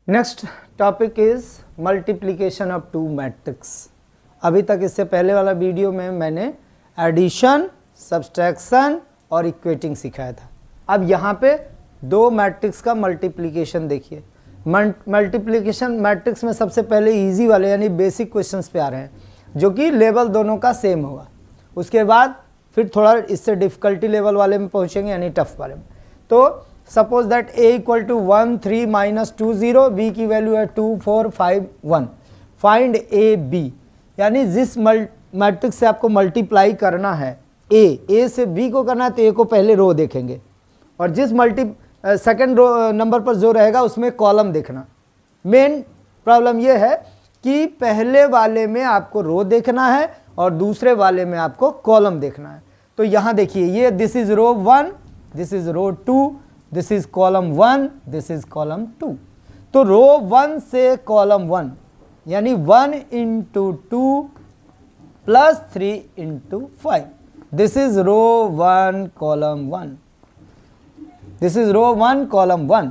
Next topic is multiplication of two matrix. अभी तक इससे पहले वाला वीडियो में मैंने एडिशन, सब्सट्रैक्शन और इक्वेटिंग सिखाया था। अब यहाँ पे दो मैट्रिक्स का मल्टीप्लिकेशन देखिए। मल्टीप्लिकेशन मैट्रिक्स में सबसे पहले इजी वाले यानी बेसिक क्वेश्चंस पे आ रहे हैं, जो कि लेवल दोनों का सेम होगा। उसके बाद फिर थोड़ा इससे डिफ़िकल्टी लेवल वाले में पहुँचेंगे यानी टफ वाले में। तो suppose that a equal to 1 3 minus 2 0, b की वैल्यू है 2 4 5 1। फाइंड a b, यानी जिस मैट्रिक्स से आपको मल्टीप्लाई करना है a से b को करना है तो a को पहले रो देखेंगे, और जिस सेकंड रो नंबर पर जो रहेगा उसमें कॉलम देखना। मेन प्रॉब्लम ये है कि पहले वाले में आपको रो देखना है और दूसरे वाले में आपको कॉलम देखना है। तो यहाँ देखिए, ये this is row 1, this is row 2, this is column 1, this is column 2। तो रो 1 से कॉलम 1 यानी 1 into 2 plus 3 into 5, this is row 1 column 1, this is row 1 column 1।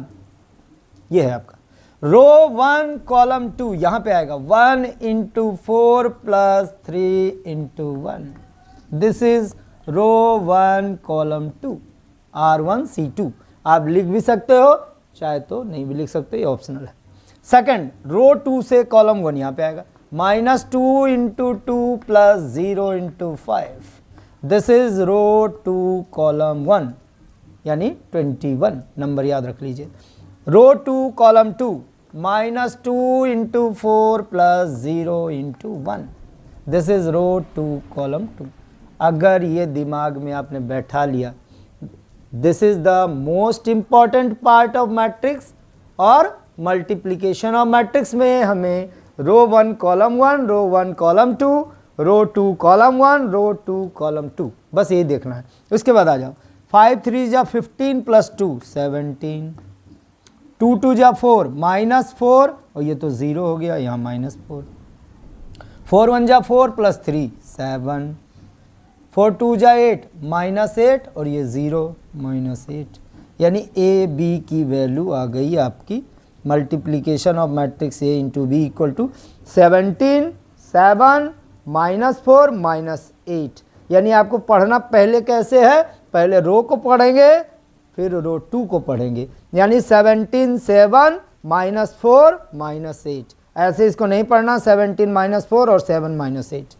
ये है आपका रो 1 कॉलम 2। यहाँ पे आएगा 1 into 4 plus 3 into 1, this is row 1 column 2, R1 C2। आप लिख भी सकते हो, चाहे तो नहीं भी लिख सकते, ये ऑप्शनल है। सेकंड रो 2 से कॉलम 1 यहाँ पे आएगा minus 2 into 2 plus 0 into 5, this is row 2 column 1 यानी 21 नंबर याद रख लीजिए। Row 2 column 2 minus 2 into 4 plus 0 into 1, this is row 2 column 2। अगर ये दिमाग में आपने बैठा लिया, this is the most important part of matrix, और मल्टीप्लिकेशन ऑफ मैट्रिक्स में हमें row 1 column 1, row 1 column 2, row 2 column 1, row 2 column 2, बस ये देखना है। उसके बाद आ जाओ 5 3 जा 15 प्लस 2 17, 2 2 जा 4 माइनस 4, और ये तो 0 हो गया, यहाँ माइनस 4, 4 1 जा 4 प्लस 3 7, 4 2 जा 8 माइनस 8, और ये 0 माइनस 8, यानी ए बी की वैल्यू आ गई आपकी। Multiplication of matrix A into B equal to 17 7 minus 4 minus 8। यानी आपको पढ़ना पहले कैसे है, पहले रो को पढ़ेंगे फिर रो 2 को पढ़ेंगे, यानी 17 7 माइनस 4 माइनस 8। ऐसे इसको नहीं पढ़ना, 17 माइनस 4 और 7 minus 8।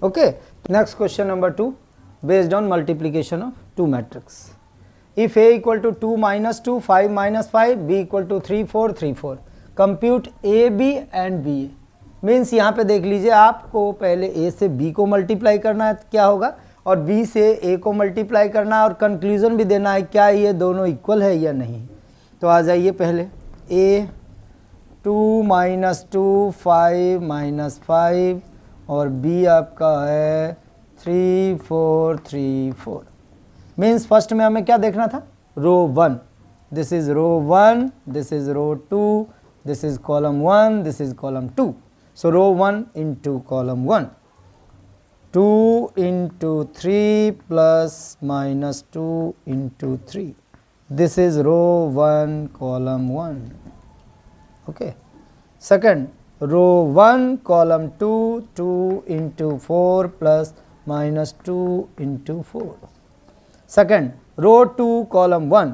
Okay, next question number 2 based on multiplication of two matrix. If a equal to 2 minus 2 5 minus 5, b equal to 3 4 3 4, compute A B and B A. Means यहाँ पे देख लीजिए, आपको पहले a से b को मल्टीप्लाई करना है क्या होगा, और b से a को मल्टीप्लाई करना है, और कंक्लूजन भी देना है क्या ये दोनों इक्वल है या नहीं। तो आ जाइए पहले a 2 माइनस 2 5 माइनस 5, और b आपका है 3 4 3 4। मीन्स फर्स्ट में हमें क्या देखना था, row 1, this is row 1, this is row 2, this is column 1, this is column 2। So row 1 into column 1, 2 into 3 plus minus 2 into 3, this is row 1 column 1। Okay, second row 1 column 2, 2 into 4 plus minus 2 into 4। Second row 2 column 1,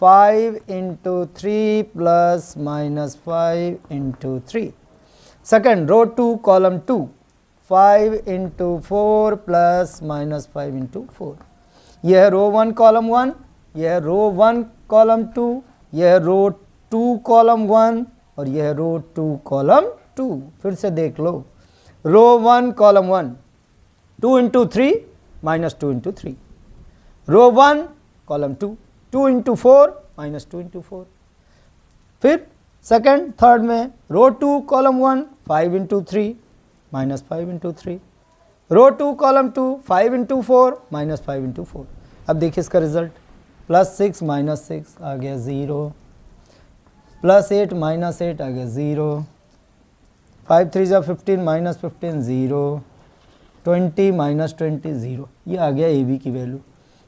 5 into 3 plus minus 5 into 3। Second row 2 column 2, 5 into 4 plus minus 5 into 4। यह है रो 1 column 1, यह है रो 1 column 2, यह है रो 2 column 1, और यह है रो 2 column 2। फिर से देख लो, रो 1 कॉलम 1, 2 इंटू 3 माइनस 2 इंटू 3, रो 1 कॉलम 2, 2 इंटू 4 माइनस 2 इंटू 4। फिर सेकंड थर्ड में रो 2 कॉलम 1, 5 इंटू 3 माइनस 5 इंटू 3, रो 2 कॉलम 2, 5 इंटू 4 माइनस 5 इंटू 4। अब देखिए इसका रिजल्ट, प्लस 6 माइनस 6 आ गया 0, प्लस 8 माइनस 8 आ गया 0, 5 3 जा 15 माइनस 15 0, 20 माइनस 20 0। ये आ गया ए बी की वैल्यू।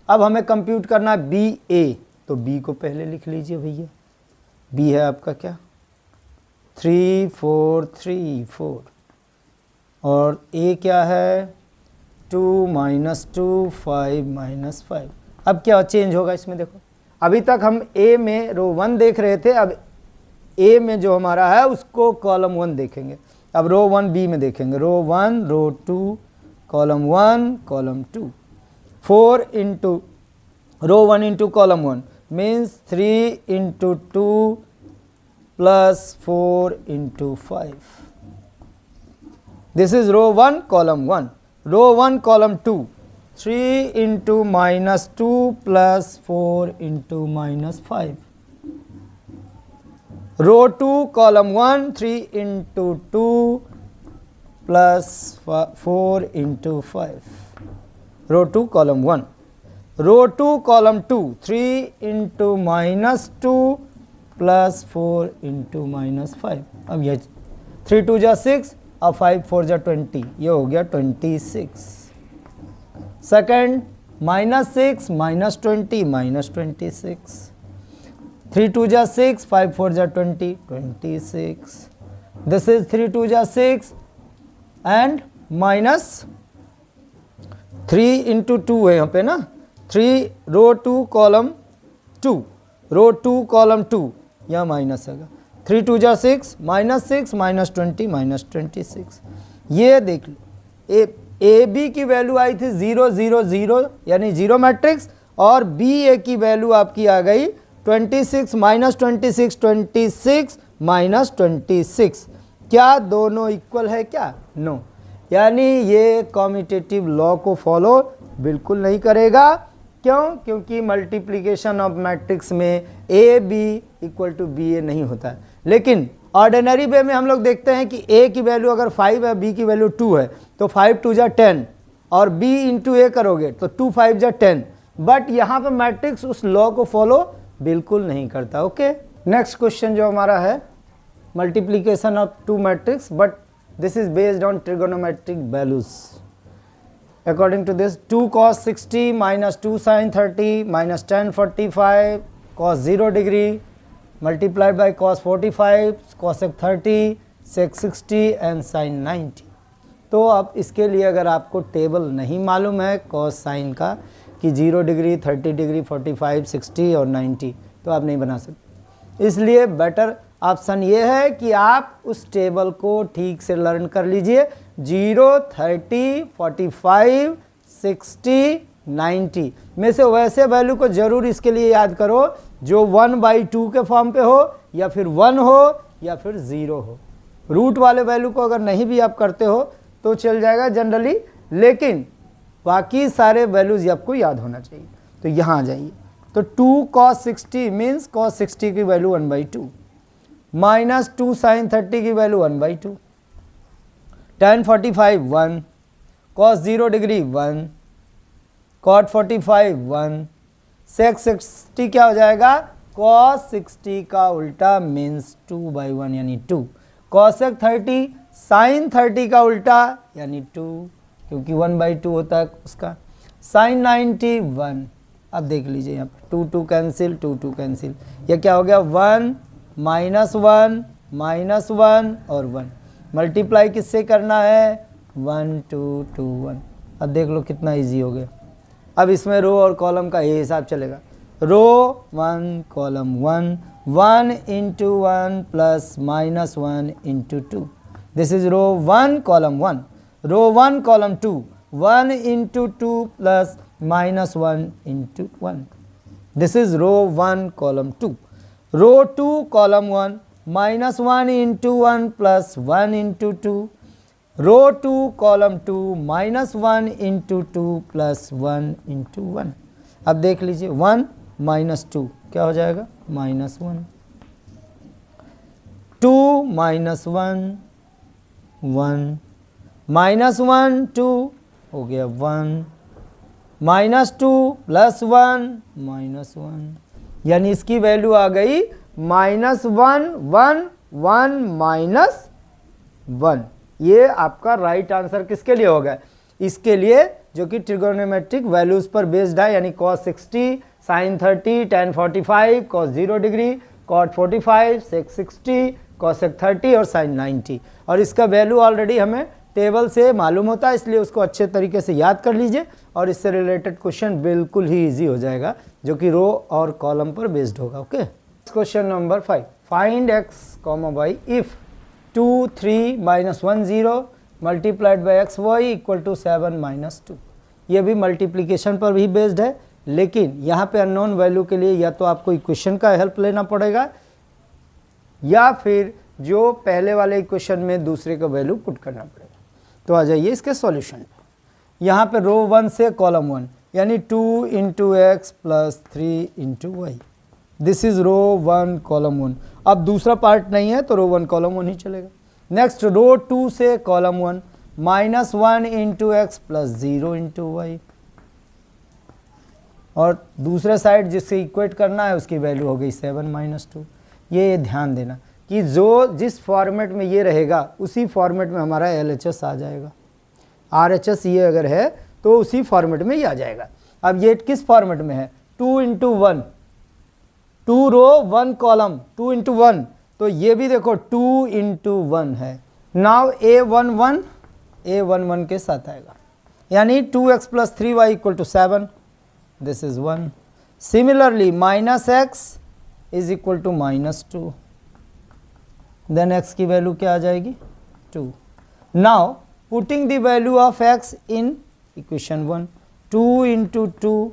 अब हमें कंप्यूट करना है बी ए, तो बी को पहले लिख लीजिए भैया। बी है आपका क्या, 3 4 3 4 और a क्या है 2 -2 5 -5। अब क्या चेंज होगा इसमें देखो, अभी तक हम a में रो 1 देख रहे थे, अब a में जो हमारा है उसको कॉलम 1 देखेंगे। अब रो 1 b में देखेंगे, row 1 row 2 column 1 column 2। 4 into row 1 into column 1 means 3 into 2 plus 4 into 5। This is row 1 column 1। Row 1 column 2 3 into -2 plus 4 into -5। Row 2 column 1 3 into 2 plus 4 into 5। Row 2 column 1। Row 2 column 2 3 into -2 plus 4 into -5। अब ये 3 2 जा 6 और 5 4 जा 20, ये हो गया 26। Second -6 -20 -26। 3 2 जा 6 5 4 जा 20 26। दिस इज 3 2 जा 6 एंड माइनस 3 इंटू 2 है यहाँ पे ना, 3 रो 2 कॉलम 2 रो 2 कॉलम 2 यहाँ माइनस है। 3 2 जा 6 -6 -20 -26। ये देख लो ए बी की वैल्यू आई थी 0 0 0 यानी जीरो मैट्रिक्स, और बी ए की वैल्यू आपकी आ गई 26 -26 26 -26। क्या दोनों इक्वल है क्या? नो। यानी ये कॉम्यूटेटिव लॉ को फॉलो बिल्कुल नहीं करेगा। क्यों? क्योंकि मल्टीप्लिकेशन ऑफ मैट्रिक्स में A B equal to B A नहीं होता है। लेकिन ऑर्डिनरी वे में हम लोग देखते हैं कि a की वैल्यू अगर 5 है, b की वैल्यू 2 है, तो 5 2 जा 10 और b इंटू a करोगे तो 2 5 जा 10। बट यहाँ पे मैट्रिक्स उस लॉ को फॉलो बिल्कुल नहीं करता। ओके, नेक्स्ट क्वेश्चन जो हमारा है multiplication of two matrix, but this is based on trigonometric values. According to this 2 cos 60 minus 2 sin 30 minus tan 45 cos 0 degree multiplied by cos 45 cosec 30 sec 60 and sin 90। तो अब इसके लिए अगर आपको table नहीं मालूम है cos sin का कि 0 डिग्री 30 डिग्री 45 60 और 90, तो आप नहीं बना सकते। इसलिए बेटर ऑप्शन ये है कि आप उस टेबल को ठीक से लर्न कर लीजिए। 0 30 45 60 90 में से वैसे वैल्यू को जरूर इसके लिए याद करो जो 1/2 के फॉर्म पे हो, या फिर 1 हो, या फिर 0 हो। रूट वाले वैल्यू को अगर नहीं भी आप करते हो तो चल जाएगा जनरली, लेकिन बाकी सारे वैल्यूज आपको याद होना चाहिए। तो यहाँ आ जाइए, तो 2 cos 60 मीन्स cos 60 की वैल्यू 1/2 माइनस 2 sin 30 की value 1/2, tan 45 1, cos 0 degree 1, cot 45 1, sec 60 क्या हो जाएगा? cos 60 का उल्टा मीन्स 2/1 यानी 2, cosec 30 sin 30 का उल्टा यानी 2, क्योंकि 1/2 होता है उसका, sin 90 1। अब देख लीजिए यहाँ पर 2 2 कैंसिल 2 2 कैंसिल, यह क्या हो गया 1 -1 -1 और 1। मल्टीप्लाई किससे करना है? 1 2 2 1। अब देख लो कितना इजी हो गया। अब इसमें रो और कॉलम का ये हिसाब चलेगा। Row 1 column 1 1 into 1 plus -1 into 2। This is row 1 column 1। Row 1 column 2 1 into 2 plus -1 into 1। This is row 1 column 2। Row 2 column 1 -1 into 1 plus 1 into 2। Row 2 column 2 -1 into 2 plus 1 into 1। अब देख लीजिए 1 -2 क्या हो जाएगा? -1। 2 -1 1 -1 2 हो गया 1, -2 प्लस 1 -1, यानी इसकी वैल्यू आ गई -1 1 1 -1। ये आपका राइट आंसर किसके लिए होगा? इसके लिए जो कि ट्रिगोनोमेट्रिक वैल्यूज पर बेस्ड है, यानी cos 60 sin 30 tan 45 cos 0 degree cot 45 sec 60 cosec 30 और sin 90, और इसका वैल्यू ऑलरेडी हमें टेबल से मालूम होता है, इसलिए उसको अच्छे तरीके से याद कर लीजिए और इससे रिलेटेड क्वेश्चन बिल्कुल ही इजी हो जाएगा, जो कि रो और कॉलम पर बेस्ड होगा। Okay, question number 5, find x, y if 2 3 -1 0 multiplied by X Y equal to 7 -2। ये भी मल्टीप्लिकेशन पर भी बेस्ड है, लेकिन यहाँ पे अननोन वैल्यू के लिए या तो आपको इक्वेशन का हेल्प लेना पड़ेगा या फिर जो पहले वाले इक्वेशन में दूसरे का वैल्यू पुट करना पड़ेगा। तो आ जाइए इसके सॉल्यूशन पे। यहाँ पे रो 1 से कॉलम 1 यानी 2 into X plus 3 into Y, this is row 1 column 1। अब दूसरा पार्ट नहीं है तो रो 1 कॉलम 1 ही चलेगा। नेक्स्ट रो 2 से column 1 -1 into X plus 0 into Y, और दूसरे साइड जिससे इक्वेट करना है उसकी वैल्यू हो गई 7 -2। ये ध्यान देना कि जिस फॉर्मेट में ये रहेगा उसी फॉर्मेट में हमारा LHS आ जाएगा। RHS ये अगर है तो उसी फॉर्मेट में ही आ जाएगा। अब ये किस फॉर्मेट में है, 2 इंटू 1, 2 रो 1 कॉलम, 2 इंटू 1, तो ये भी देखो 2 इंटू 1 है। नाउ A11 के साथ आएगा, यानी 2x plus 3y equal to 7, this is 1। Similarly -x is equal to -2, then x की वैल्यू क्या आ जाएगी, 2। Now putting the value of x in equation 1, 2 into 2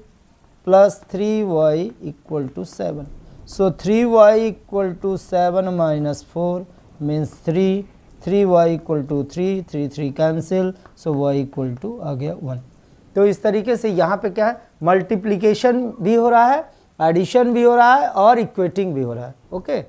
plus 3y equal to 7, so 3y equal to 7 minus 4 means 3, 3y equal to 3, 3 3 cancel, so y equal to आ गया 1। तो इस तरीके से यहाँ पे क्या है, मल्टीप्लिकेशन भी हो रहा है, एडिशन भी हो रहा है और इक्वेटिंग भी हो रहा है। ओके।